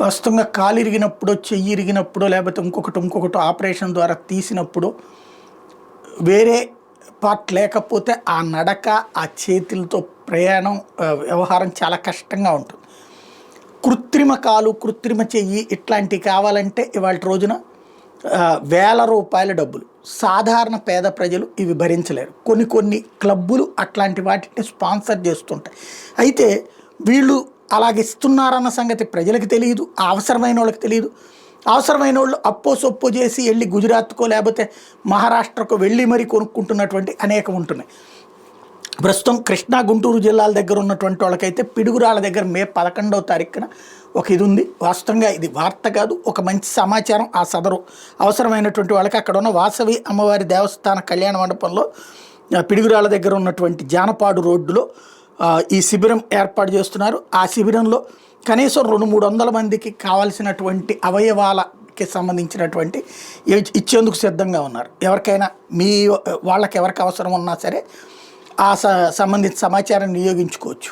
వాస్తవంగా కాలు ఇరిగినప్పుడో, చెయ్యి ఇరిగినప్పుడో, లేకపోతే ఇంకొకటి ఆపరేషన్ ద్వారా తీసినప్పుడు వేరే పార్ట్ లేకపోతే ఆ నడక, ఆ చేతులతో ప్రయాణం, వ్యవహారం చాలా కష్టంగా ఉంటుంది. కృత్రిమ కాలు, కృత్రిమ చెయ్యి ఇట్లాంటివి కావాలంటే ఇవాళ రోజున వేల రూపాయల డబ్బులు. సాధారణ పేద ప్రజలు ఇవి భరించలేరు. కొన్ని క్లబ్బులు అట్లాంటి వాటిని స్పాన్సర్ చేస్తుంటాయి. అయితే వీళ్ళు అలాగిస్తున్నారన్న సంగతి ప్రజలకు తెలియదు, అవసరమైన వాళ్ళకి తెలియదు. అవసరమైన వాళ్ళు అప్పో సొప్పో చేసి వెళ్ళి గుజరాత్కో లేకపోతే మహారాష్ట్రకు వెళ్ళి మరీ కొనుక్కుంటున్నటువంటి అనేకం ఉంటున్నాయి. ప్రస్తుతం కృష్ణా, గుంటూరు జిల్లాల దగ్గర ఉన్నటువంటి వాళ్ళకైతే పిడుగురాళ్ళ దగ్గర మే 11వ తారీఖున ఒక ఇది ఉంది. వాస్తవంగా ఇది వార్త కాదు, ఒక మంచి సమాచారం. ఆ సదరు అవసరమైనటువంటి వాళ్ళకి అక్కడ ఉన్న వాసవి అమ్మవారి దేవస్థాన కళ్యాణ మండపంలో పిడుగురాళ్ళ దగ్గర ఉన్నటువంటి జానపాడు రోడ్డులో ఈ శిబిరం ఏర్పాటు చేస్తున్నారు. ఆ శిబిరంలో కనీసం 200-300 మందికి కావాల్సినటువంటి అవయవాలకి సంబంధించినటువంటి ఇచ్చేందుకు సిద్ధంగా ఉన్నారు. ఎవరికైనా వాళ్ళకి ఎవరికి అవసరం ఉన్నా సరే ఆ సంబంధిత సమాచారాన్ని వినియోగించుకోవచ్చు.